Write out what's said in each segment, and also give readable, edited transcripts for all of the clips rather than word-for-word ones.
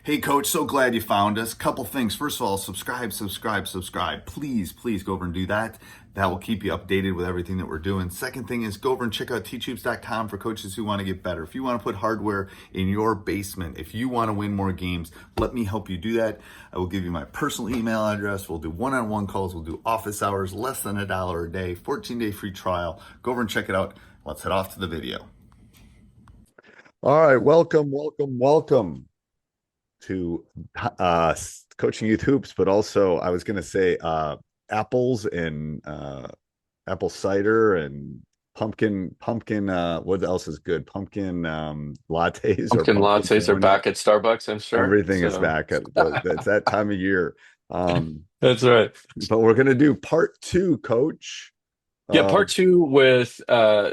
Hey, Coach, so glad you found us. Couple things. First of all, subscribe. Please go over and do that. That will keep you updated with everything that we're doing. Second thing is go over and check out teachhoops.com for coaches who want to get better. If you want to put hardware in your basement, if you want to win more games, let me help you do that. I will give you my personal email address. We'll do one-on-one calls. We'll do office hours, less than $1 a day, 14-day free trial. Go over and check it out. Let's head off to the video. All right, welcome to coaching youth hoops, but also I was going to say apples and apple cider and pumpkin what else is good? Pumpkin lattes or Pumpkin pumpkin lattes are donut. back at Starbucks, I'm sure. Everything is So back at it's that time of year. that's right. But we're going to do part two, Coach. Yeah, uh, part two with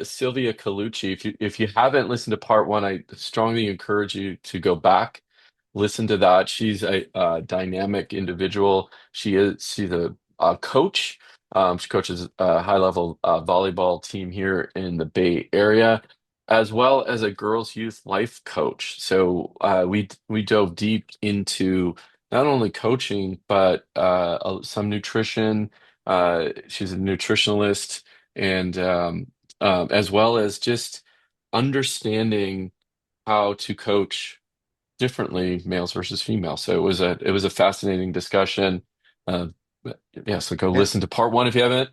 Sylvia Colucci. If you haven't listened to part one, I strongly encourage you to go back, listen to that. She's a dynamic individual. She's a coach. She coaches a high level volleyball team here in the Bay Area, as well as a girls youth life coach. So we dove deep into not only coaching but some nutrition. She's a nutritionalist and as well as just understanding how to coach differently males versus females. So it was a fascinating discussion. Uh, yeah, so go yeah, listen to part one if you haven't,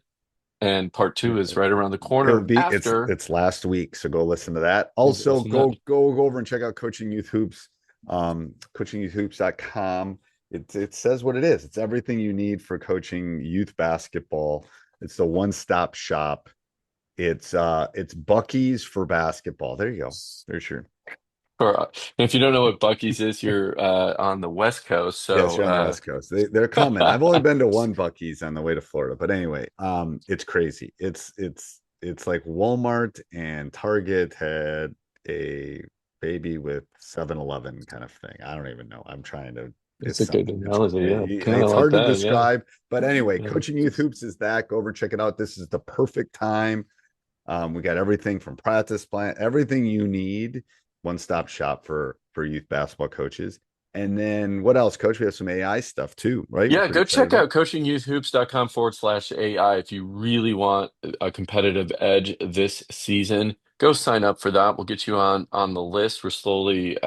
and part two is right around the corner after it's last week, so go listen to that. you Also, listen to that. go over and check out Coaching Youth Hoops, coachingyouthhoops.com. It says what it is. It's everything you need for coaching youth basketball. It's the one-stop shop. It's Bucky's for basketball. There you go. There's your Or if you don't know what Bucky's is, you're on the West Coast. Yes, So you're on the West Coast. They're coming. I've only been to one Bucky's on the way to Florida, but anyway, it's crazy. It's like Walmart and Target had a baby with 7-Eleven kind of thing. I don't even know. I'm trying to. it's It's a good something. analogy. Yeah, kind of It's like hard to that. Yeah. describe, but anyway, Yeah. coaching youth hoops is that. Go over and check it out. This is the perfect time. We got everything from practice plan, everything you need, one stop shop for youth basketball coaches. And then what else, Coach? We have some AI stuff too, right? We're Yeah, pretty go excited check about. out coachingyouthhoops.com/AI if you really want a competitive edge this season. Go sign up for that. We'll get you on the list. We're slowly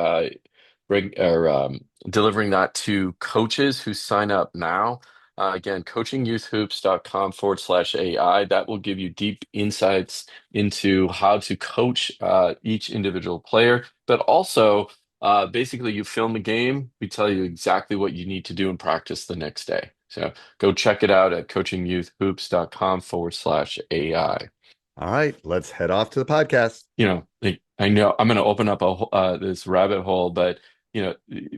delivering that to coaches who sign up now. Again, coachingyouthhoops.com/AI. That will give you deep insights into how to coach each individual player, but also basically, you film a game, we tell you exactly what you need to do in practice the next day. So go check it out at coachingyouthhoops.com/AI. All right, let's head off to the podcast. Like, I know I'm going to open up this rabbit hole, but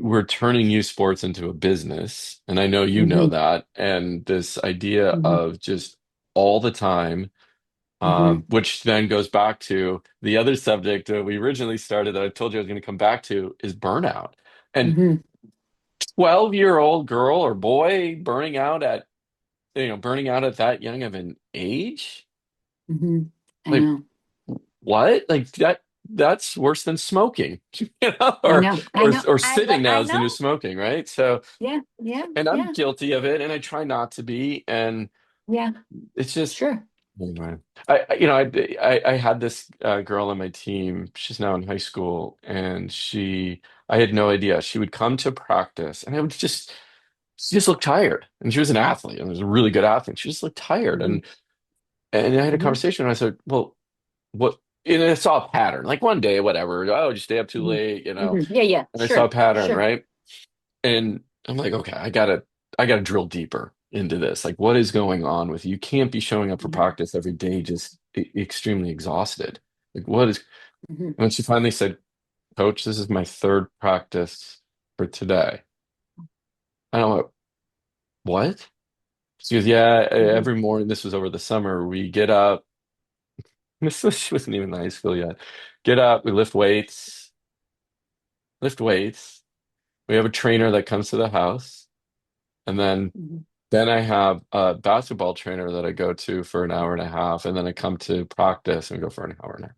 we're turning youth sports into a business, and I know you know Hmm. that. And this idea Hmm. of just all the time, Hmm. which then goes back to the other subject that we originally started that I told you I was going to come back to is burnout. And Hmm. 12-year-old girl or boy burning out at that young of an age? Hmm. I Like know. what? Like that's worse than smoking. You know, I or know. I or know. or I sitting now I is the new know. smoking, right? So, Yeah. Yeah. and I'm Yeah. guilty of it and I try not to be, and Yeah. it's just Sure. anyway. I had this girl on my team. She's now in high school, and I had no idea. She would come to practice, and she just looked tired. And she was an athlete, and was a really good athlete. She just looked tired, Hmm. and I had a Hmm. conversation, and I said, "Well, what?" And I saw a pattern. Like one day, whatever. Oh, just stay up too Hmm. late, Hmm. Yeah. Yeah. And I saw a Sure. pattern, Sure. right? And I'm like, okay, I gotta drill deeper into this. Like, what is going on with you? You can't be showing up for Hmm. practice every day just extremely exhausted. Like, what is? Hmm. And when she finally said, "Coach, this is my third practice for today," and I went, "What?" She goes, "Yeah, Hmm. every morning." This was over the summer. We get up. She wasn't even in high school yet. Get up. We lift weights. Lift weights. We have a trainer that comes to the house, and Hmm. then I have a basketball trainer that I go to for an hour and a half, and then I come to practice and go for an hour and a half.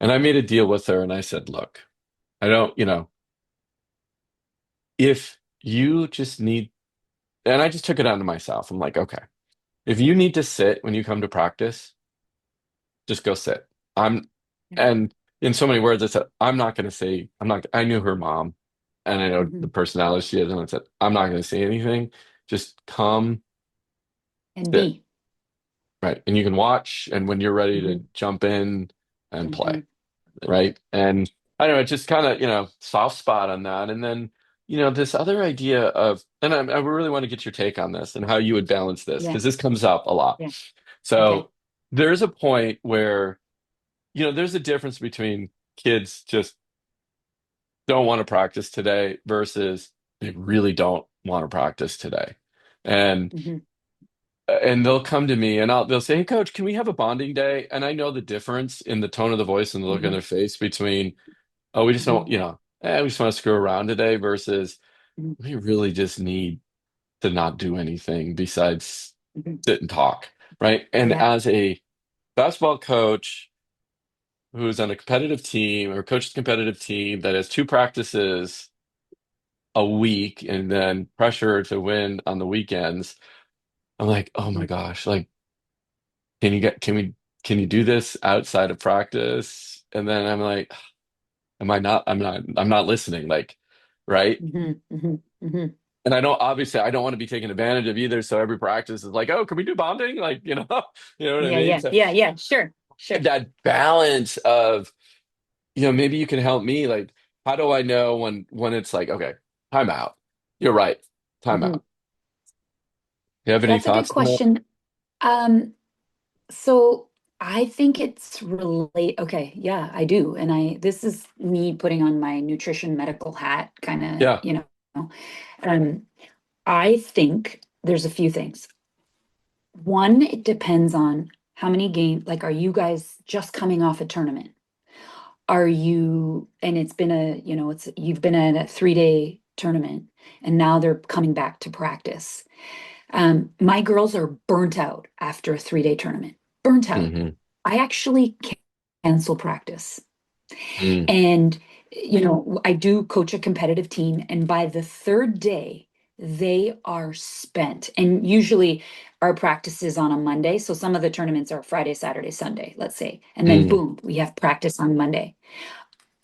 And I made a deal with her, and I said, "Look, I don't, if you just need, and I just took it onto myself. I'm like, okay, if you need to sit when you come to practice, just go sit. I'm, and in so many words, I said, I'm not going to say, I'm not, I knew her mom and I know the Mhm. personality she is. And I said, I'm not going to say anything. Just come And sit. B. Right. And you can watch. And when you're ready to Mhm. jump in and play. Mhm. Right. And I don't know, it's just kind of, soft spot on that. And then, this other idea of, and I really want to get your take on this and how you would balance this, Yeah. because this comes up a lot. Yeah. Okay. So there's a point where, there's a difference between kids just don't want to practice today versus they really don't want to practice today. And Mhm. they'll come to me and they'll say, "Hey coach, can we have a bonding day?" And I know the difference in the tone of the voice and the look on Mhm. their face between, "Oh, we just don't, Mhm. we just want to screw around today," versus Mhm. we really just need to not do anything besides Mhm. sit and talk, right? And Yeah. as a basketball coach who's on a competitive team or coaches a competitive team that has two practices a week and then pressure to win on the weekends, I'm like, oh my Mhm. gosh, like, can you do this outside of practice? And then I'm like, I'm not listening, like, right? Mhm. Mhm. Mhm. And I don't want to be taken advantage of either. So every practice is like, oh, can we do bonding? Like, you know what I Yeah. mean? Yeah. So Yeah. Yeah. Sure. Sure. that balance of, maybe you can help me. Like, how do I know when it's like, okay, time out. You're right. Time Mhm. out. Do you have any That's a good thoughts on that? question. Um, so I think it's relate. Okay, yeah, I do. And this is me putting on my nutrition medical hat, kind of, Yeah. Um, I think there's a few things. One, it depends on how many games, like, are you guys just coming off a tournament? Are you, and it's been you've been at a 3-day tournament and now they're coming back to practice. My girls are burnt out after a 3-day tournament. Burnt out. Hmm. I actually cancel practice. Mm. And, I do coach a competitive team, and by the third day, they are spent. And usually our practice is on a Monday. So some of the tournaments are Friday, Saturday, Sunday, let's say. And then Mm. boom, we have practice on Monday.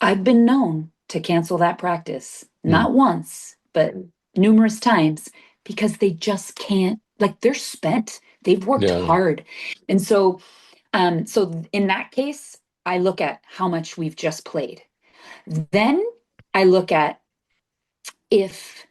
I've been known to cancel that practice, Mm. not once, but numerous times because they just can't, like, they're spent. They've worked Yeah. hard. And so in that case, I look at how much we've just played. Then I look at if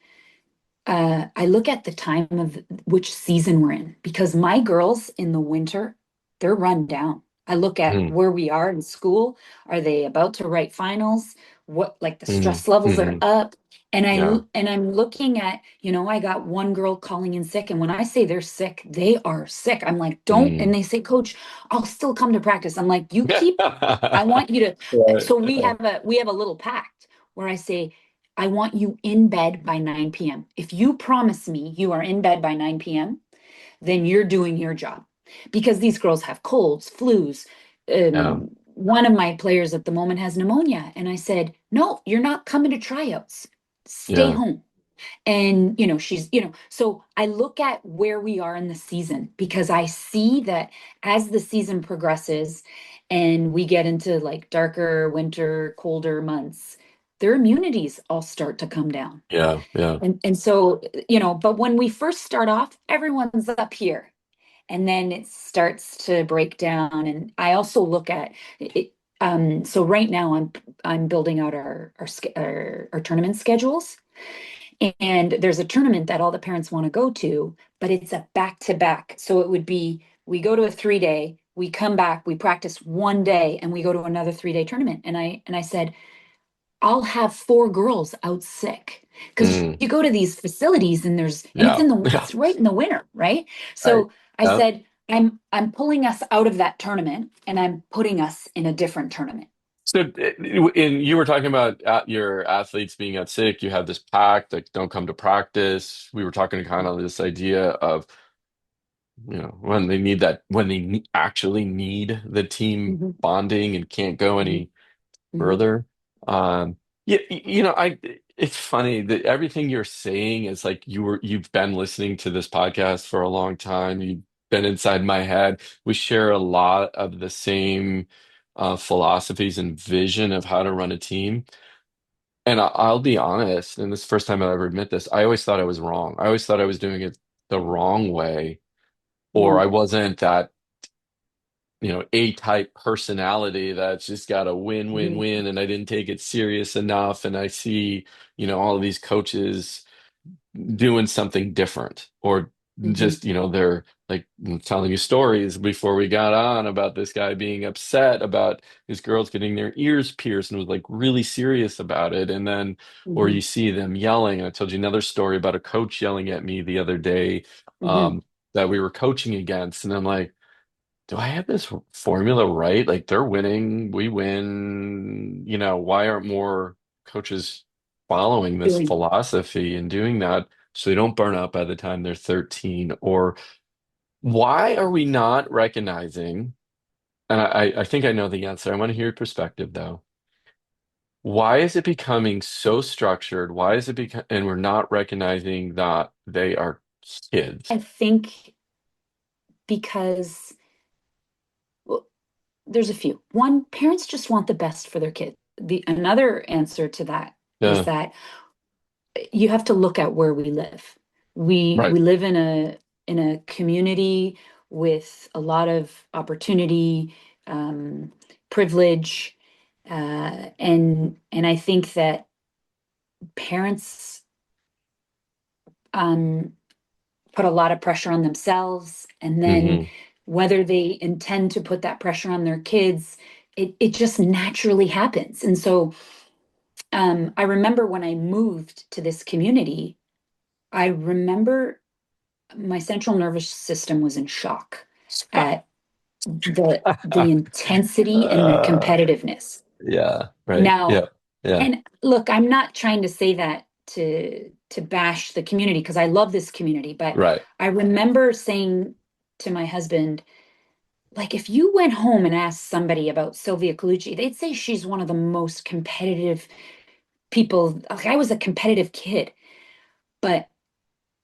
I look at the time of which season we're in, because my girls in the winter, they're run down. I look at Mm. where we are in school. Are they about to write finals? What, like, the Mm. stress levels are Hmm. up. Yeah. And I'm looking at, I got one girl calling in sick. And when I say they're sick, they are sick. I'm like, don't, and Mm. they say, Coach, I'll still come to practice. I'm like, you keep, I Right. want you to, so Yeah. we have a little pact where I say, I want you in bed by 9 p.m. If you promise me you are in bed by 9 p.m., then you're doing your job. Because these girls have colds, flus. Yeah. One of my players at the moment has pneumonia. And I said, no, you're not coming to tryouts. Stay Yeah. home. And, so I look at where we are in the season because I see that as the season progresses and we get into like darker winter, colder months, their immunities all start to come down. Yeah. Yeah. And so, but when we first start off, everyone's up here and then it starts to break down. And I also look at it. So right now I'm building out our tournament schedules. And there's a tournament that all the parents want to go to, but it's a back to back. So it would be we go to a 3-day, we come back, we practice one day, and we go to another 3-day tournament. And I said, I'll have 4 girls out sick because Mm. you go to these facilities and Yeah. Yeah. it's right in the winter, right? Right. So I Yeah. said, I'm pulling us out of that tournament and I'm putting us in a different tournament. So, you were talking about your athletes being at sick. You have this pact, like don't come to practice. We were talking kind of this idea of, when they need that, when they actually need the team Mhm, bonding and can't go mhm, any mhm, further. Um, Yeah, it's funny that everything you're saying is like you've been listening to this podcast for a long time. You've been inside my head. We share a lot of the same philosophies and vision of how to run a team. And I'll be honest, and this is the first time I'll ever admit this, I always thought I was wrong. I always thought I was doing it the wrong way, or I Mm, wasn't that A-type personality that's just got a win, win, mhm, win, and I didn't take it serious enough. And I see, all of these coaches doing something different, or mhm, just, they're like telling you stories before we got on about this guy being upset about his girls getting their ears pierced and was like really serious about it. And then, or mhm, you see them yelling. And I told you another story about a coach yelling at me the other day, mhm. that we were coaching against. And I'm like, do I have this formula right? Like they're winning, we win. Why aren't more coaches following this Doing. philosophy and doing that so they don't burn out by the time they're 13? Or why are we not recognizing? And I think I know the answer. I want to hear your perspective though. Why is it becoming so structured? Why is it become, and we're not recognizing that they are kids? I think because, well, there's a few. One, parents just want the best for their kid. The another answer to that is Yeah, that you have to look at where we live. We right. live in a community with a lot of opportunity, um, privilege, and I think that parents um, put a lot of pressure on themselves, and then Hmm. whether they intend to put that pressure on their kids, it just naturally happens. And so I remember when I moved to this community, I remember my central nervous system was in shock at the intensity and the Uh, competitiveness. yeah, right. Now, Yeah. Yeah. and look, I'm not trying to say that to bash the community because I love this community, but Right. I remember saying to my husband, like, if you went home and asked somebody about Sylvia Colucci, they'd say she's one of the most competitive people. Like, I was a competitive kid, but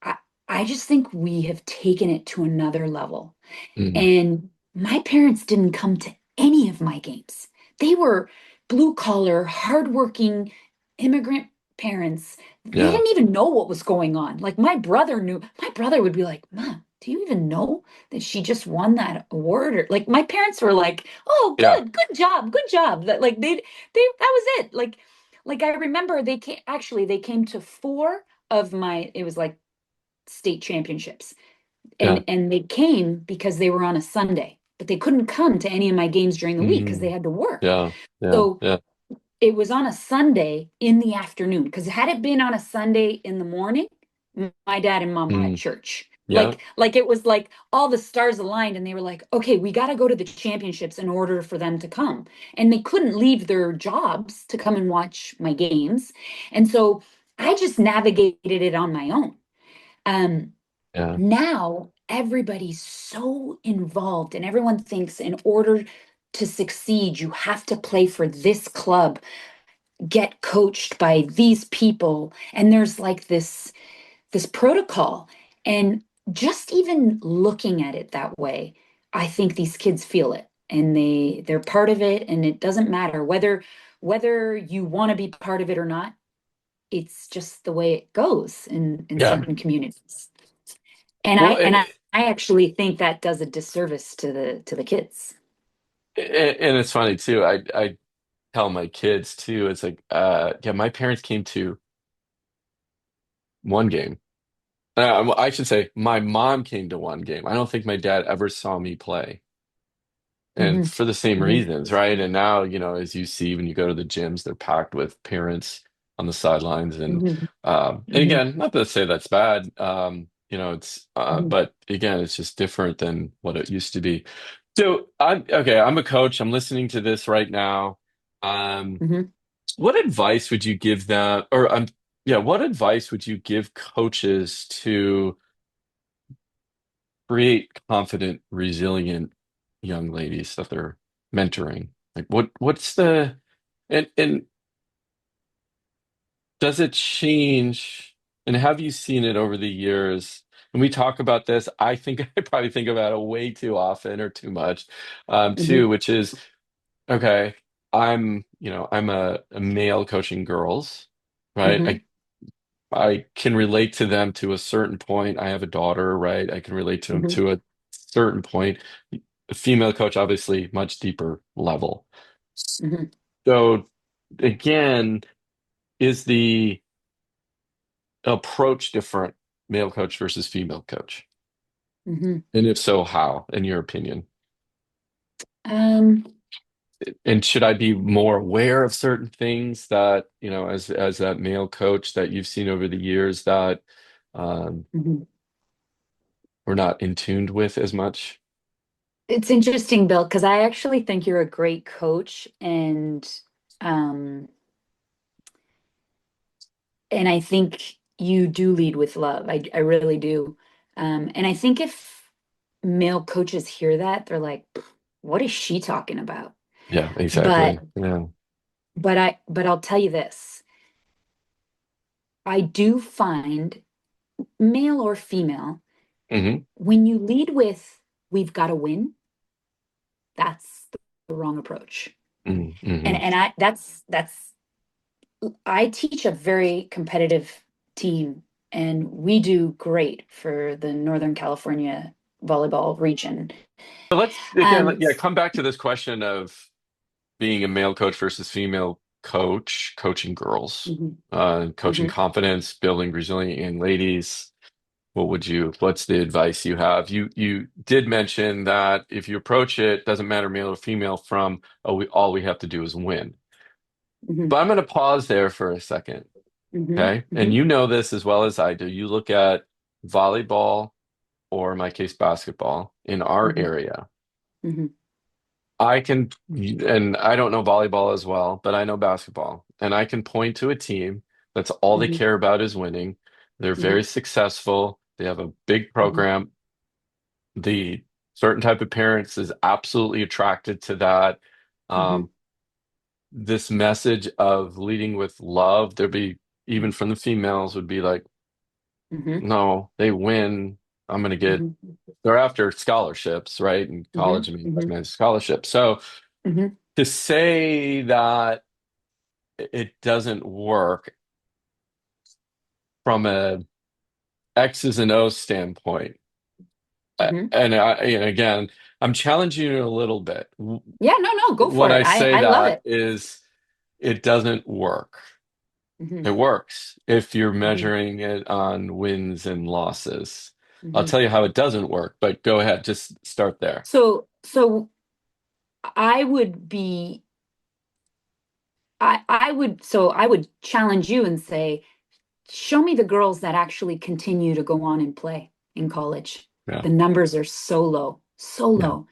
I, I just think we have taken it to another level. Mhm. And my parents didn't come to any of my games. They were blue collar, hardworking immigrant parents. They Yeah. didn't even know what was going on. Like my brother knew, my brother would be like, Mom, do you even know that she just won that award? Or like my parents were like, Oh, Yeah. good job, good job. That like they that was it. Like I remember they came to four of my it was like state championships Yeah. and they came because they were on a Sunday, but they couldn't come to any of my games during the week because they Mm. had to work. Yeah. Yeah. So Yeah. it was on a Sunday in the afternoon. Because had it been on a Sunday in the morning, my dad and mom were at Mm. church. Yeah. Like it was like all the stars aligned, and they were like, okay, we got to go to the championships in order for them to come. And they couldn't leave their jobs to come and watch my games. And so I just navigated it on my own. Um, Yeah. Now everybody's so involved and everyone thinks in order to succeed you have to play for this club, get coached by these people, and there's like this protocol. And just even looking at it that way, I think these kids feel it and they're part of it, and it doesn't matter whether you want to be part of it or not. It's just the way it goes in Yeah. certain communities. And I Well, and I actually think that does a disservice to the kids. and it's funny too. I tell my kids too. It's like, yeah, my parents came to one game. I should say my mom came to one game. I don't think my dad ever saw me play. And Hmm. for the same Hmm. reasons, right? And now, as you see when you go to the gyms, they're packed with parents on the sidelines. Hmm. And Hmm. again, not to say that's bad. It's Hmm. but again, it's just different than what it used to be. So I'm okay, I'm a coach. I'm listening to this right now. Um, Hmm. what advice would you give them, or yeah, what advice would you give coaches to create confident, resilient young ladies that they're mentoring? Like what's the and Does it change? And have you seen it over the years? And we talk about this. I think I probably think about it way too often or too much, too, Hmm. which is okay. I'm a male coaching girls, right? Hmm. I can relate to them to a certain point. I have a daughter, right? I can relate to them Hmm. to a certain point. A female coach, obviously, much deeper level. Hmm. So again, is the approach different, male coach versus female coach? Hmm. And if so, how, in your opinion? Um, And should I be more aware of certain things that, as that male coach that you've seen over the years that um, mhm. we're not in tuned with as much? It's interesting, Bill, because I actually think you're a great coach, um, and I think you do lead with love. I really do. And I think if male coaches hear that, they're like, "Pff, what is she talking about?" Yeah, But exactly. Yeah. but I'll tell you this. I do find, male or female, Hmm. when you lead with "we've got to win," that's the wrong approach. And Hmm. that's I teach a very competitive team, and we do great for the Northern California volleyball region. So let's again, Um, yeah, come back to this question of being a male coach versus female coach, coaching girls, mhm, coaching mhm, confidence, building resilient young ladies. What's the advice you have? You did mention that if you approach it, doesn't matter male or female, from all we have to do is win. mhm, But I'm going to pause there for a second, mhm, okay? And mhm, you know this as well as I do. You look at volleyball, or in my case, basketball in our mhm, area. mhm, And I don't know volleyball as well, but I know basketball. And I can point to a team that's all they mhm, care about is winning. They're mhm, very successful. They have a big mhm, program. The certain type of parents is absolutely attracted to that. mhm, Um, this message of leading with love, there'd be even from the females would be like, mhm, no, they win. I'm going to get, mhm, they're after scholarships, right? And mhm, college, I mean, mhm, man's scholarships. So mhm, to say that it doesn't work from a X's and O's standpoint. mhm. And again, I'm challenging you a little bit. Yeah, no, no, go for When it. I I say I love that it. is it doesn't work. Mhm, It works if you're mhm, measuring it on wins and losses. I'll mhm. tell you how it doesn't work, but go ahead, just start there. So I would be I would challenge you and say, show me the girls that actually continue to go on and play in college. Yeah, The numbers are so low, so yeah. low.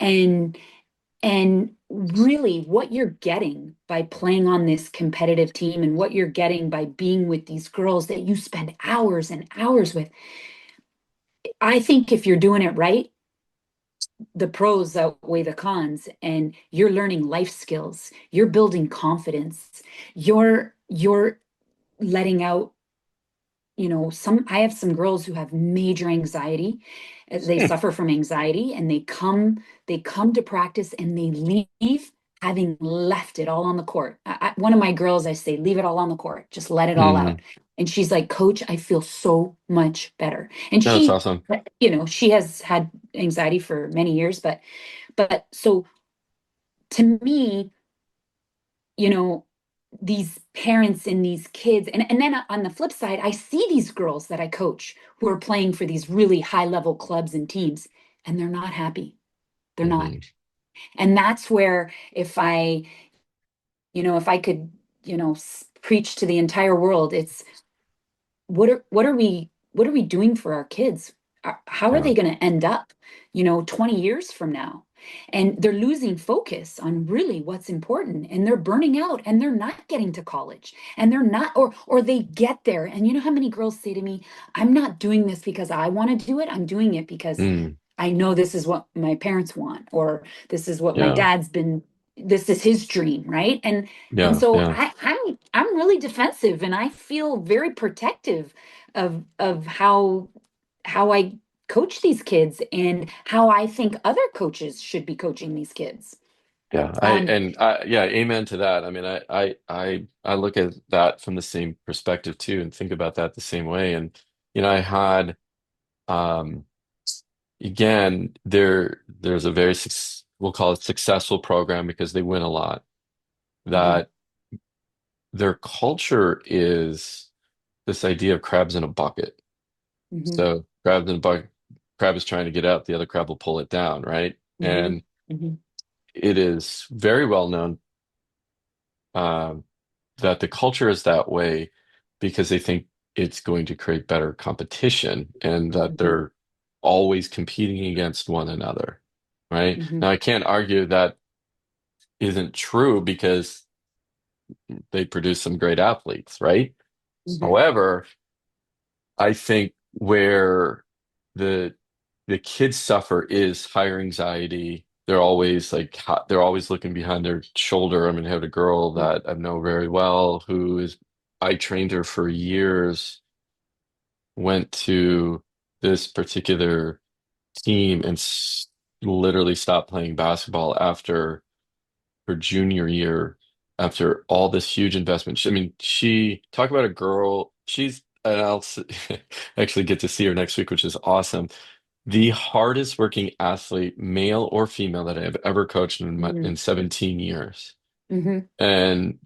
And and really what you're getting by playing on this competitive team, and what you're getting by being with these girls that you spend hours and hours with, I think if you're doing it right, the pros outweigh the cons, and you're learning life skills, you're building confidence, you're letting out, some I have some girls who have major anxiety. They Hmm. suffer from anxiety, and they come to practice and they leave having left it all on the court. One of my girls, I say, leave it all on the court, just let it all out. Hmm. And she's like, "Coach, I feel so much better." And That's awesome. she has had anxiety for many years, but so, to me, you know, these parents and these kids, and then on the flip side, I see these girls that I coach who are playing for these really high level clubs and teams, and they're not happy. They're not. Hmm. And that's where, if I could, preach to the entire world, it's, what are we doing for our kids? How are Yeah. they going to end up, 20 years from now? And they're losing focus on really what's important, and they're burning out, and they're not getting to college, and they're not, or they get there. And you know how many girls say to me, "I'm not doing this because I want to do it. I'm doing it because Mm. I know this is what my parents want, or this is what my Yeah. dad's been, this is his dream," right? And Yeah. so Yeah. I'm I'm really defensive, and I feel very protective of how I coach these kids and how I think other coaches should be coaching these kids. Yeah, Um, yeah, amen to that. I mean, I look at that from the same perspective too, and think about that the same way. And I had um again there's a very we'll call it successful program because they win a lot. mhm, That their culture is this idea of crabs in a bucket. mhm, So crabs in a bucket, crab is trying to get out, the other crab will pull it down, right? mhm, And mhm, it is very well known. Um, that the culture is that way because they think it's going to create better competition and that mhm, they're always competing against one another, right? mhm, Now, I can't argue that isn't true because they produce some great athletes, right? mhm, However, I think where the the kids suffer is higher anxiety. They're always like they're always looking behind their shoulder. I mean, I have a girl that I know very well who is I trained her for years, went to this particular team and literally stopped playing basketball after her junior year after all this huge investment. I mean, she talk about a girl. She's and actually get to see her next week, which is awesome. The hardest working athlete, male or female, that I have ever coached mhm, in 17 years. mhm, And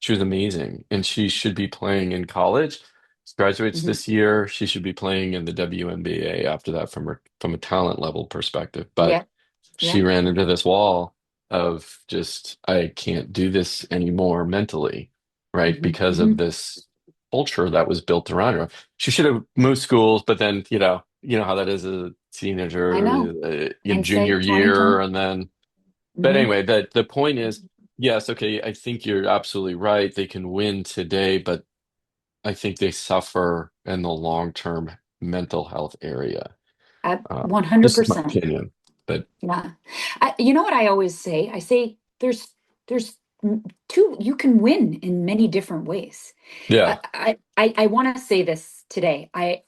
she was amazing. And she should be playing in college. She graduates mhm. this year. She should be playing in the WNBA after that from a talent level perspective. But Yeah, she yeah. ran into this wall of just, I can't do this anymore mentally, right? Mhm, Because of mhm. this culture that was built around her. She should have moved schools, but then, you know how that is as a I teenager, know. junior Hindsight year, 2020. and then, but Hmm. anyway, the point is, yes, okay, I think you're absolutely right. They can win today, but I think they suffer in the long-term mental health area. At This is my 100%. opinion, but Yeah. You know what I always say? I say there's two, you can win in many different ways. yeah. I want to say this today. I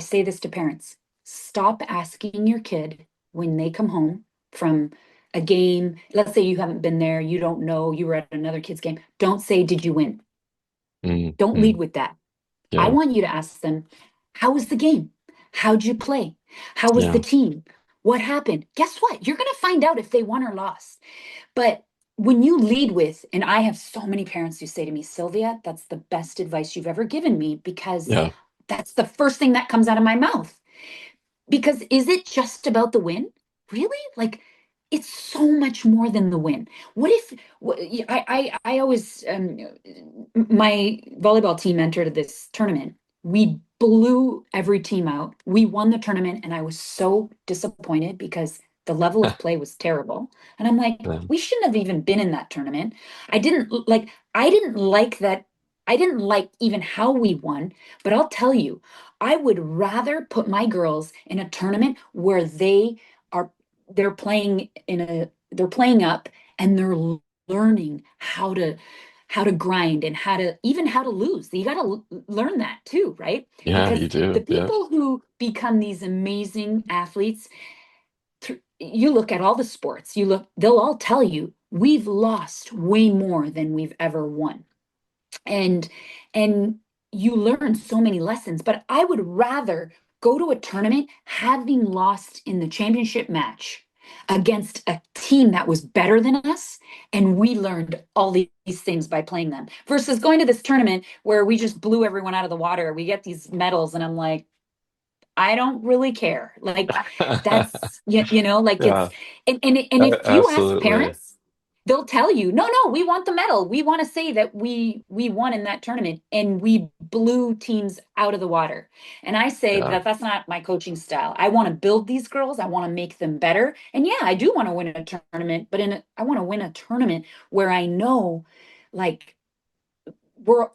say this to parents. Stop asking your kid when they come home from a game. Let's say you haven't been there, you don't know, you were at another kid's game. Don't say, "Did you win?" Don't lead Mm, with that. I yeah. want you to ask them, how was the game? How'd you play? How was the Yeah. team? What happened? Guess what? You're going to find out if they won or lost. But when you lead with, and I have so many parents who say to me, Sylvia, that's the best advice you've ever given me because Yeah. that's the first thing that comes out of my mouth. Because is it just about the win? Really? Like, it's so much more than the win. What if I always my volleyball team entered this tournament. We blew every team out. We won the tournament, and I was so disappointed because the level of play was terrible. And I'm like, Um, we shouldn't have even been in that tournament. I didn't like that. I didn't like even how we won, but I'll tell you, I would rather put my girls in a tournament where are they're playing they're playing up and they're learning how to grind and how to lose. You got to learn that too, right? yeah, you Because the do. Yeah. people who become these amazing athletes, you look at all the sports, they'll all tell you we've lost way more than we've ever won. And and you learn so many lessons, but I would rather go to a tournament having lost in the championship match against a team that was better than us and we learned all these things by playing them versus going to this tournament where we just blew everyone out of the water. We get these medals and I'm like, I don't really care. Like that's like it's Yeah, and if you ask absolutely. parents, they'll tell you, no, no, we want the medal. We want to say that we won in that tournament and we blew teams out of the water. And I say Yeah. that that's not my coaching style. I want to build these girls. I want to make them better. And yeah, I do want to win a tournament, but I want to win a tournament where I know like we're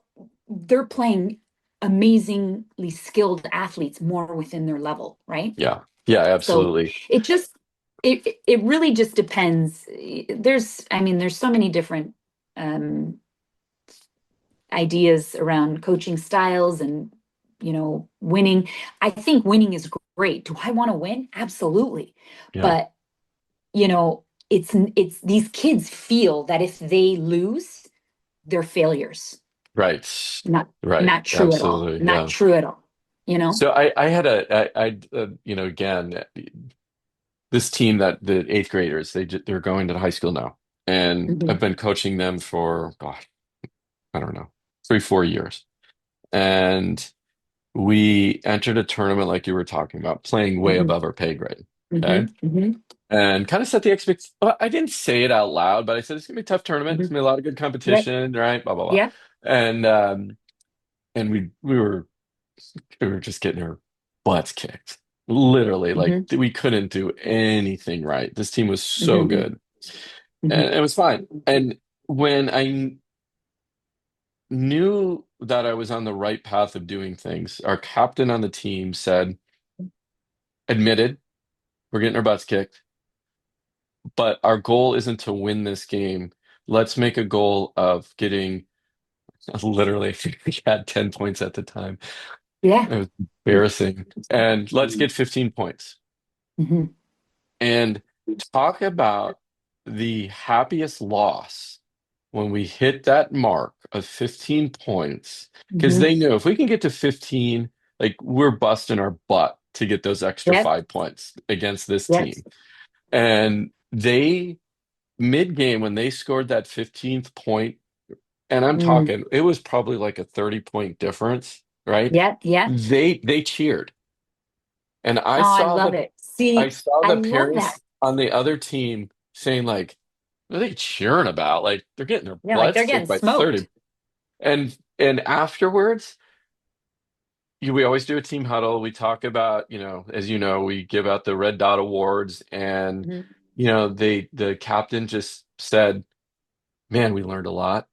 they're playing amazingly skilled athletes more within their level, right? Yeah. Yeah, So absolutely. it just it really just depends. There's I mean there's so many different. um, ideas around coaching styles and, winning. I think winning is great. Do I want to win? Absolutely. Yeah. But, it's these kids feel that if they lose, they're failures. Right. Not Right. not true at all. Absolutely. Not Yeah. true at all. You know? So I had again, this team that the eighth graders, they're going to high school now. And I've Hmm. been coaching them for, gosh, I don't know, 3, 4 years. And we entered a tournament like you were talking about, playing way Hmm. above our pay grade. Hmm. Okay. Hmm. And kind of set the expect. Well, I didn't say it out loud, but I said it's gonna be a tough tournament. It's Hmm. gonna be a lot of good Yep. competition, right? Blah blah blah. Yep. And we were just getting our butts kicked. Literally, like Hmm. we couldn't do anything right. This team was so Hmm. good. Hmm. And it was fine. And when I knew that I was on the right path of doing things, our captain on the team said, admitted, we're getting our butts kicked, but our goal isn't to win this game. Let's make a goal of getting literally, I think we had 10 points at the time. Yeah. It was embarrassing. And let's get 15 points. Hmm. And talk about the happiest loss when we hit that mark of 15 points, because Hmm. they knew if we can get to 15, like we're busting our butt to get those extra Yep. 5 points against this Yep. team. And they, mid game, when they scored that 15th point, and I'm Mm. talking, it was probably like a 30-point difference, right? Yep. Yep. They cheered. And Oh, I love it. I See, saw I the love that. parents on the other team saying like, what are they cheering about? Like they're getting their Yeah, like butts they're getting kicked by smoked. 30. And afterwards, we always do a team huddle. We talk about, as you know, we give out the red dot awards, and Hmm. the captain just said, man, we learned a lot.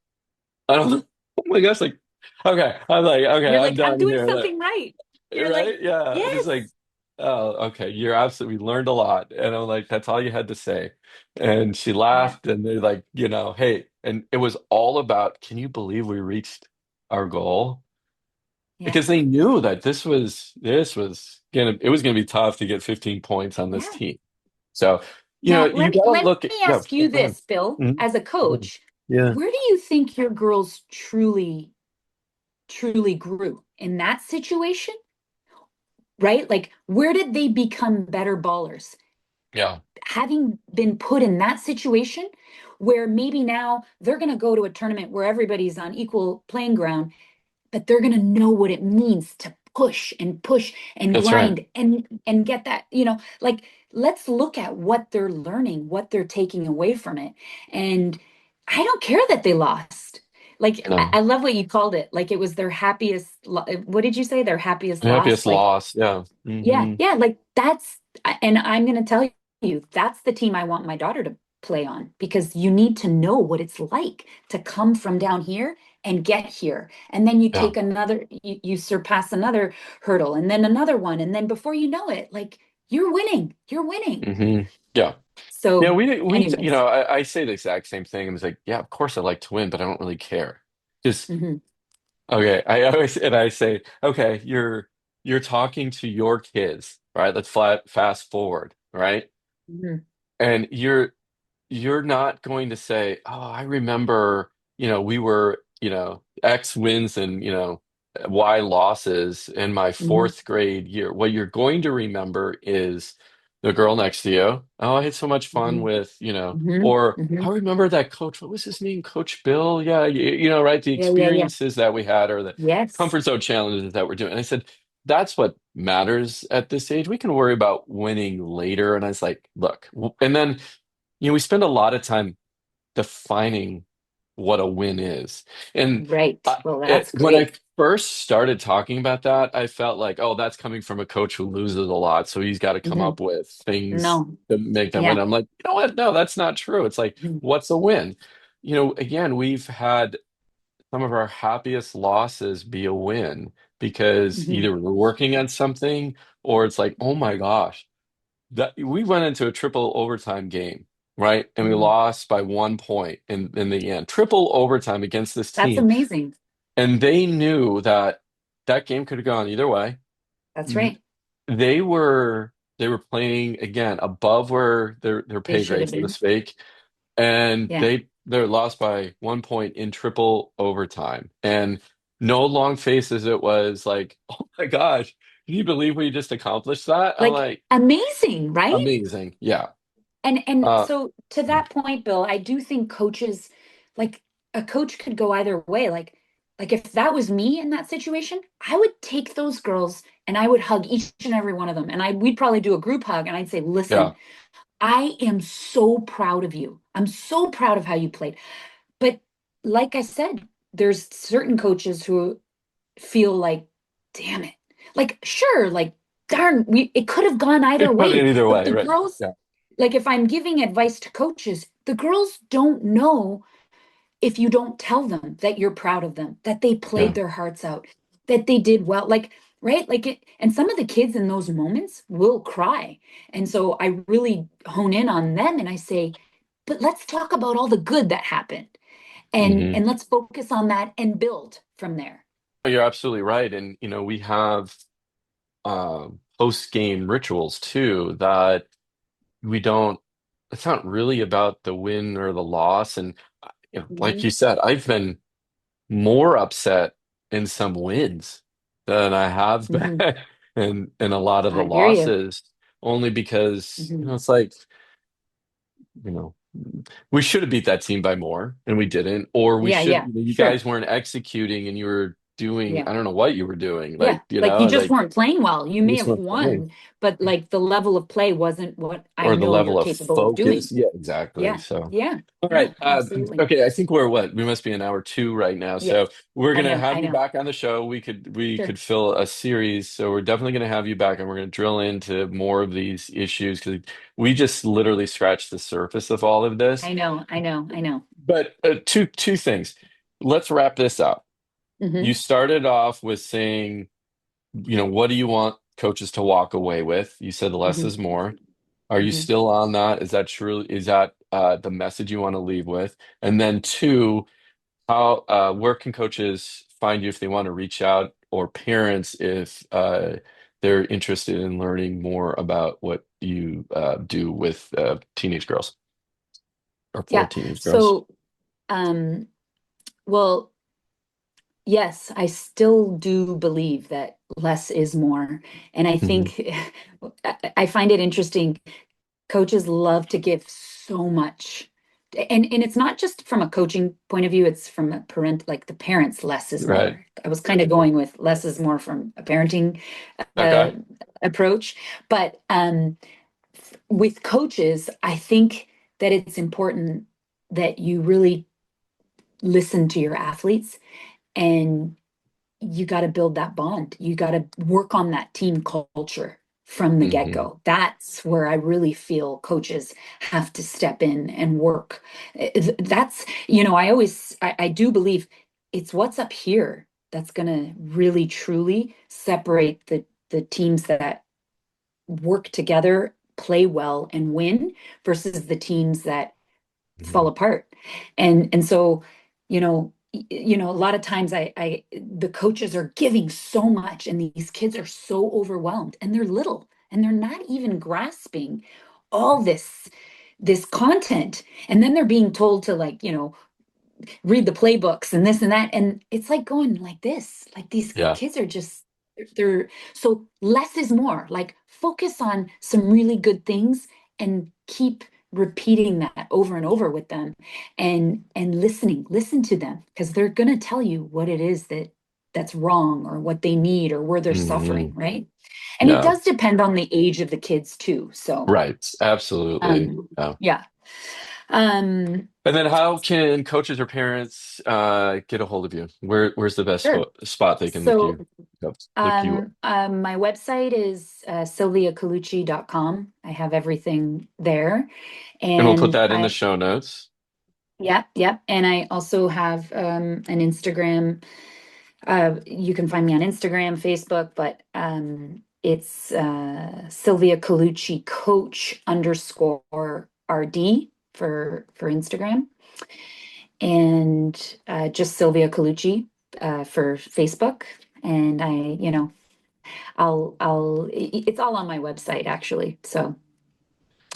I don't know. Oh my gosh, like, okay. I'm like, okay, You're I'm like, I'm done doing here. Like, something right. You're like, right? Yeah. It's yes. like, oh, okay. You're absolutely, we learned a lot. And I'm like, that's all you had to say. And she Yeah. laughed, and they're like, hey, and it was all about, can you believe we reached our goal? Yeah. Because they knew that it was gonna be tough to get 15 points on this Yeah. team. So, Now, you let me gotta let look at, me yeah, ask you go ahead. this, Bill, Mhm. as a Mhm. coach, Yeah. where do you think your girls truly grew in that situation? Right? Like, where did they become better ballers? Yeah. Having been put in that situation where maybe now they're going to go to a tournament where everybody's on equal playing ground, but they're going to know what it means to push and That's right. grind and get that, like, let's look at what they're learning, what they're taking away from it. And I don't care that they lost. Like, I No. love what you called it. Like, it was their happiest what did you say, their happiest loss? Happiest Like, loss. Yeah. yeah, Hmm. yeah, like that's, and I'm going to tell you, that's the team I want my daughter to play on, because you need to know what it's like to come from down here and get here. And then you Yeah. take another, you surpass another hurdle and then another one. And then before you know it, like, you're winning. Hmm. Yeah. Yeah. So, We, anyways. I say the exact same thing. I was like, yeah, of course I like to win, but I don't really care. Just, Hmm. okay. I say, okay, you're talking to your kids, right? Let's fast forward, right? Hmm. And you're not going to say, "Oh, I remember, we were, X wins and, Y losses in my Hmm. fourth grade year." What you're going to remember is the girl next to you. Oh, I had so much fun Hmm. with, Hmm. or Hmm. I remember that coach. What was his name? Coach Bill. Yeah, right. The Yeah, yeah, yeah. experiences that we had, or the Yes. comfort zone challenges that we're doing. And I said, that's what matters at this age. We can worry about winning later. And I was like, look, and then we spend a lot of time defining what a win is. And Right. Well, that's when I great. first started talking about that, I felt like, oh, that's coming from a coach who loses a lot. So he's got to come Hmm. up with things No. to make them win. Yeah. I'm like, you know what? No, that's not true. It's like, Mhm. what's a win? Again, we've had some of our happiest losses be a win because Mhm. either we're working on something, or it's like, oh my gosh, that we went into a triple overtime game. right? And we Mhm. lost by 1 point in the end, triple overtime against this That's team. amazing. And they knew that that game could have gone either way. That's right. They were playing again above where their They pay should grade, have so to been. speak, and Yeah. they're lost by 1 point in triple overtime. And no long faces. It was like, oh my gosh, can you believe we just accomplished that? I'm Like like, amazing, right? amazing, yeah. And Uh, so to that point, Bill, I do think coaches, like a coach could go either way. Like if that was me in that situation, I would take those girls and I would hug each and every one of them. And we'd probably do a group hug and I'd say, yeah, listen, I am so proud of you. I'm so proud of how you played. But like I said, there's certain coaches who feel like, damn it. Like, sure, like, darn, it could have gone either it put way. it either But way, the right? girls, Yeah. like, if I'm giving advice to coaches, the girls don't know if you don't tell them that you're proud of them, that they played Yeah. their hearts out, that they did well. Like, right? Like it, and some of the kids in those moments will cry. And so I really hone in on them and I say, but let's talk about all the good that happened. Hmm. And let's focus on that and build from there. You're absolutely right. And, we have post-game rituals too that we don't, it's not really about the win or the loss. And, like Mhm. you said, I've been more upset in some wins than I have been Mhm. in a lot of the I hear you. losses, only because, Mhm. it's like, you know, we should have beat that team by more and we didn't, or we Yeah, should, yeah, you sure. guys weren't executing and you were doing, Yeah. I don't know what you were doing. Yeah. Like, Like you just weren't playing well. You you may just have weren't playing. won, but like the level of play wasn't what I Or the know you're level of capable of focus. doing. Yeah, exactly. Yeah. So, Yeah. all Yeah, right. absolutely. Okay, I think we're what? We must be in hour two right now. Yes. So we're I gonna know. have I you know. back on the show. We could Sure. fill a series. So we're definitely gonna have you back, and we're gonna drill into more of these issues because we just literally scratched the surface of all of this. I know. I know. I know. But two things. Let's wrap this up. You Hmm. started off with saying, what do you want coaches to walk away with? You said less Hmm. is more. Are you Hmm. still on that? Is that true? Is that the message you want to leave with? And then two, how where can coaches find you if they want to reach out, or parents if they're interested in learning more about what you do with teenage girls or for Yeah. teenage girls? So, um, well, yes, I still do believe that less is more. And I Hmm. think I find it interesting. Coaches love to give so much. And it's not just from a coaching point of view, it's from a parent, like the parents, less is Right. more. I was kind of going with less is more from a parenting uh, Okay. approach. But with coaches, I think that it's important that you really listen to your athletes and you got to build that bond. You got to work on that team culture from the get Hmm. go. That's where I really feel coaches have to step in and work. That's, I do believe it's what's up here that's going to really truly separate the teams that work together, play well, and win versus the teams that fall Hmm. apart. And so, a lot of times the coaches are giving so much and these kids are so overwhelmed and they're little and they're not even grasping all this content. And then they're being told to, like, read the playbooks and this and that. And it's like going like this, like these Yeah. kids are just, they're so less is more. Like focus on some really good things and keep repeating that over and over with them and listen to them because they're going to tell you what it is that's wrong or what they need or where they're Hmm. suffering, right? And it Yeah. does depend on the age of the kids too. So Right. Absolutely. um Yeah. yeah. um And then how can coaches or parents get a hold of you? Where's the best sure. spot they can So look you up? my website is sylviacolucci.com. I have everything there. And we'll put And that in the show notes. yep. And I also have an Instagram. You can find me on Instagram, Facebook, but it's Sylvia Colucci Coach _RD. for Instagram, and just Sylvia Colucci for Facebook. And it's all on my website actually. So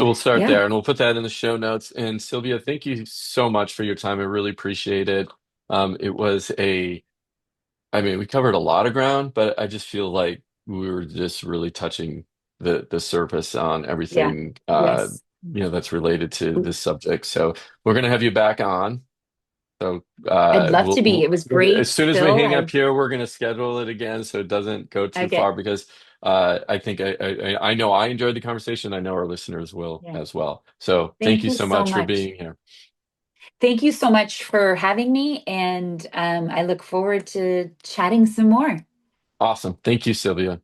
We'll start yeah, there and we'll put that in the show notes. And Sylvia, thank you so much for your time. I really appreciate it. It was I mean, we covered a lot of ground, but I just feel like we were just really touching the surface on yeah, everything yes. that's related to this subject. So we're gonna have you back on. So I'd love to be. It was as great, soon as we Phil. hang up here, we're gonna schedule it again so it doesn't go too far Okay. because I think I know I enjoyed the conversation. I know our listeners will Yeah. as well. So thank Thank you you so so much for much. being here. Thank you so much for having me, and I look forward to chatting some more. Awesome. Thank you, Sylvia.